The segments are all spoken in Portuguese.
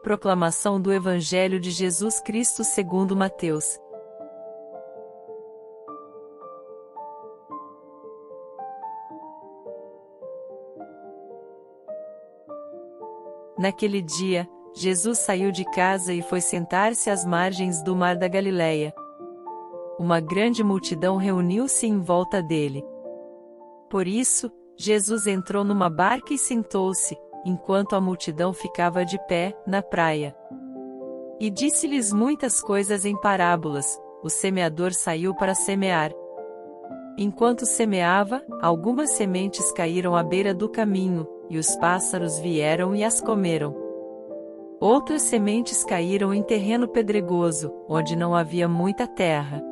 Proclamação do Evangelho de Jesus Cristo segundo Mateus. Naquele dia, Jesus saiu de casa e foi sentar-se às margens do mar da Galileia. Uma grande multidão reuniu-se em volta dele. Por isso, Jesus entrou numa barca e sentou-se, enquanto a multidão ficava de pé, na praia. E disse-lhes muitas coisas em parábolas. O semeador saiu para semear. Enquanto semeava, algumas sementes caíram à beira do caminho, e os pássaros vieram e as comeram. Outras sementes caíram em terreno pedregoso, onde não havia muita terra.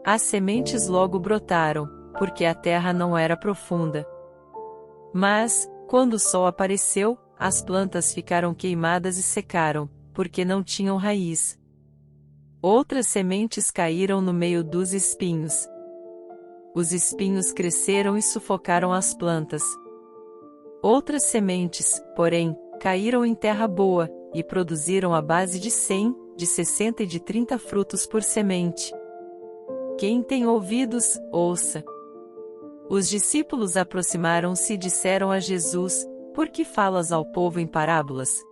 As sementes logo brotaram, porque a terra não era profunda. Mas, quando o sol apareceu, as plantas ficaram queimadas e secaram, porque não tinham raiz. Outras sementes caíram no meio dos espinhos. Os espinhos cresceram e sufocaram as plantas. Outras sementes, porém, caíram em terra boa, e produziram à base de 100, de 60 e de 30 frutos por semente. Quem tem ouvidos, ouça. Os discípulos aproximaram-se e disseram a Jesus: Por que falas ao povo em parábolas?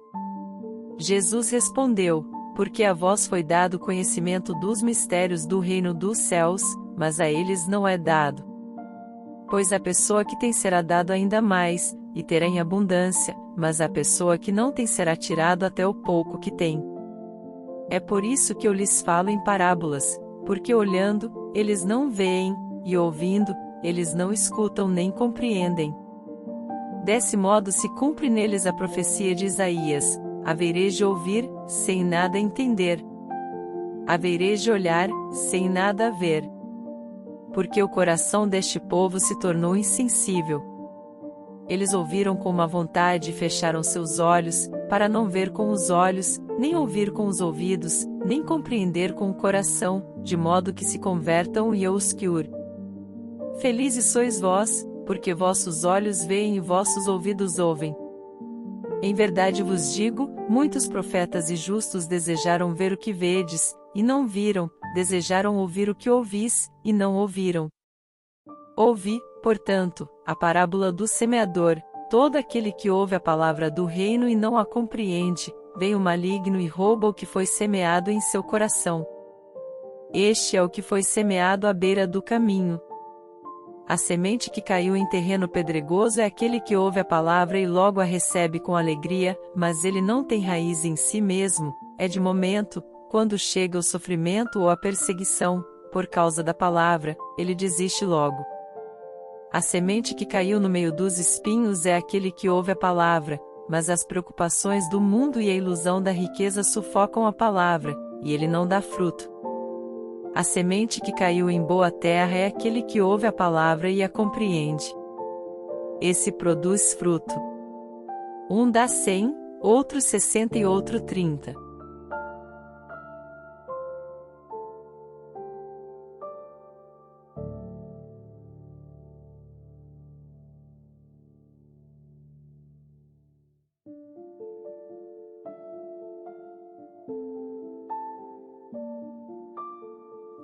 Jesus respondeu: Porque a vós foi dado conhecimento dos mistérios do reino dos céus, mas a eles não é dado. Pois a pessoa que tem será dado ainda mais, e terá em abundância, mas a pessoa que não tem será tirado até o pouco que tem. É por isso que eu lhes falo em parábolas, porque olhando, eles não veem, e ouvindo, eles não escutam nem compreendem. Desse modo se cumpre neles a profecia de Isaías: havereis de ouvir, sem nada entender. Havereis de olhar, sem nada ver. Porque o coração deste povo se tornou insensível. Eles ouviram com má vontade e fecharam seus olhos, para não ver com os olhos, nem ouvir com os ouvidos, nem compreender com o coração, de modo que se convertam e eu os cure. Felizes sois vós, porque vossos olhos veem e vossos ouvidos ouvem. Em verdade vos digo, muitos profetas e justos desejaram ver o que vedes, e não viram, desejaram ouvir o que ouvis, e não ouviram. Ouvi, portanto, a parábola do semeador. Todo aquele que ouve a palavra do reino e não a compreende, vem o maligno e rouba o que foi semeado em seu coração. Este é o que foi semeado à beira do caminho. A semente que caiu em terreno pedregoso é aquele que ouve a palavra e logo a recebe com alegria, mas ele não tem raiz em si mesmo, é de momento. Quando chega o sofrimento ou a perseguição, por causa da palavra, ele desiste logo. A semente que caiu no meio dos espinhos é aquele que ouve a palavra, mas as preocupações do mundo e a ilusão da riqueza sufocam a palavra, e ele não dá fruto. A semente que caiu em boa terra é aquele que ouve a palavra e a compreende. Esse produz fruto. Um dá 100, outro 60 e outro 30.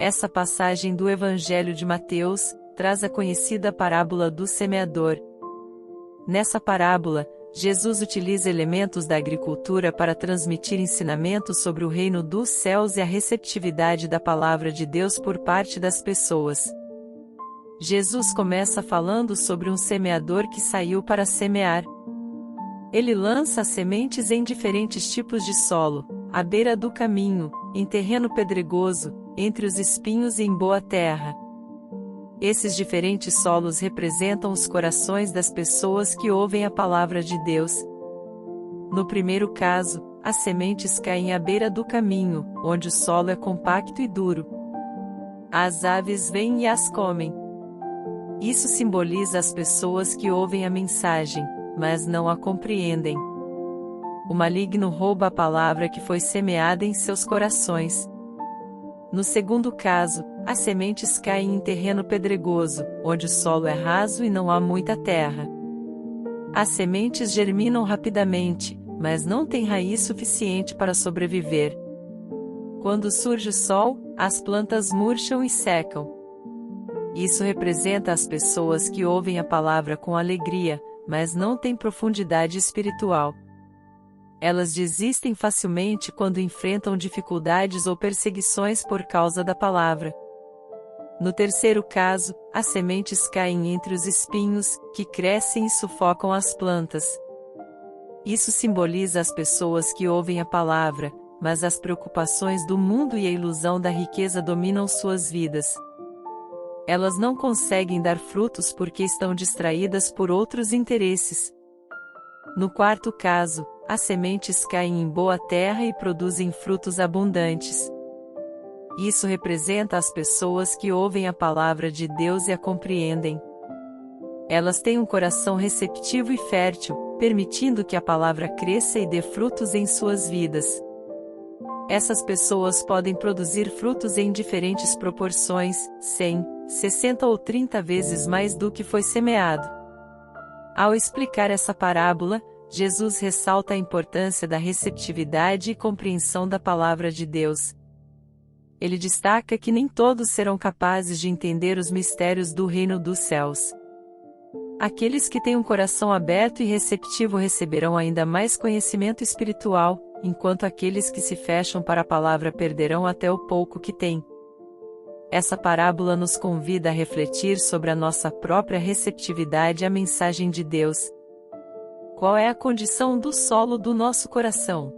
Essa passagem do Evangelho de Mateus traz a conhecida parábola do semeador. Nessa parábola, Jesus utiliza elementos da agricultura para transmitir ensinamentos sobre o reino dos céus e a receptividade da palavra de Deus por parte das pessoas. Jesus começa falando sobre um semeador que saiu para semear. Ele lança as sementes em diferentes tipos de solo, à beira do caminho, em terreno pedregoso, entre os espinhos e em boa terra. Esses diferentes solos representam os corações das pessoas que ouvem a palavra de Deus. No primeiro caso, as sementes caem à beira do caminho, onde o solo é compacto e duro. As aves vêm e as comem. Isso simboliza as pessoas que ouvem a mensagem, mas não a compreendem. O maligno rouba a palavra que foi semeada em seus corações. No segundo caso, as sementes caem em terreno pedregoso, onde o solo é raso e não há muita terra. As sementes germinam rapidamente, mas não têm raiz suficiente para sobreviver. Quando surge o sol, as plantas murcham e secam. Isso representa as pessoas que ouvem a palavra com alegria, mas não têm profundidade espiritual. Elas desistem facilmente quando enfrentam dificuldades ou perseguições por causa da palavra. No terceiro caso, as sementes caem entre os espinhos, que crescem e sufocam as plantas. Isso simboliza as pessoas que ouvem a palavra, mas as preocupações do mundo e a ilusão da riqueza dominam suas vidas. Elas não conseguem dar frutos porque estão distraídas por outros interesses. No quarto caso, as sementes caem em boa terra e produzem frutos abundantes. Isso representa as pessoas que ouvem a palavra de Deus e a compreendem. Elas têm um coração receptivo e fértil, permitindo que a palavra cresça e dê frutos em suas vidas. Essas pessoas podem produzir frutos em diferentes proporções, 100, 60 ou 30 vezes mais do que foi semeado. Ao explicar essa parábola, Jesus ressalta a importância da receptividade e compreensão da palavra de Deus. Ele destaca que nem todos serão capazes de entender os mistérios do reino dos céus. Aqueles que têm um coração aberto e receptivo receberão ainda mais conhecimento espiritual, enquanto aqueles que se fecham para a palavra perderão até o pouco que têm. Essa parábola nos convida a refletir sobre a nossa própria receptividade à mensagem de Deus. Qual é a condição do solo do nosso coração?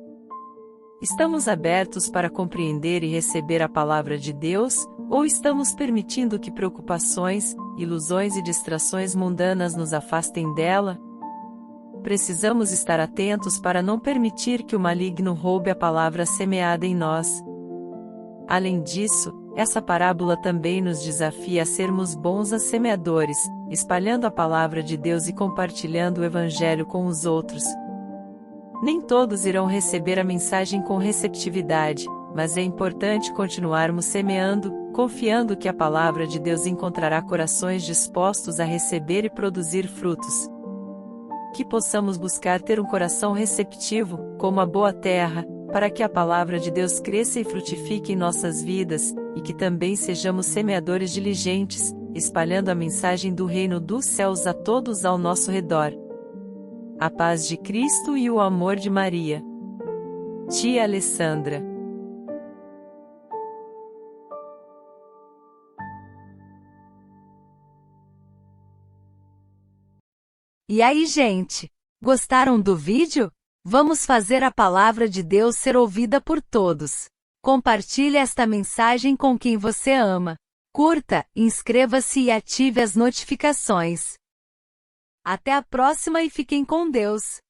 Estamos abertos para compreender e receber a palavra de Deus, ou estamos permitindo que preocupações, ilusões e distrações mundanas nos afastem dela? Precisamos estar atentos para não permitir que o maligno roube a palavra semeada em nós. Além disso, essa parábola também nos desafia a sermos bons semeadores, espalhando a palavra de Deus e compartilhando o Evangelho com os outros. Nem todos irão receber a mensagem com receptividade, mas é importante continuarmos semeando, confiando que a palavra de Deus encontrará corações dispostos a receber e produzir frutos. Que possamos buscar ter um coração receptivo, como a boa terra, para que a palavra de Deus cresça e frutifique em nossas vidas, e que também sejamos semeadores diligentes, espalhando a mensagem do reino dos céus a todos ao nosso redor. A paz de Cristo e o amor de Maria. Tia Alessandra. E aí, gente? Gostaram do vídeo? Vamos fazer a palavra de Deus ser ouvida por todos. Compartilhe esta mensagem com quem você ama. Curta, inscreva-se e ative as notificações. Até a próxima e fiquem com Deus.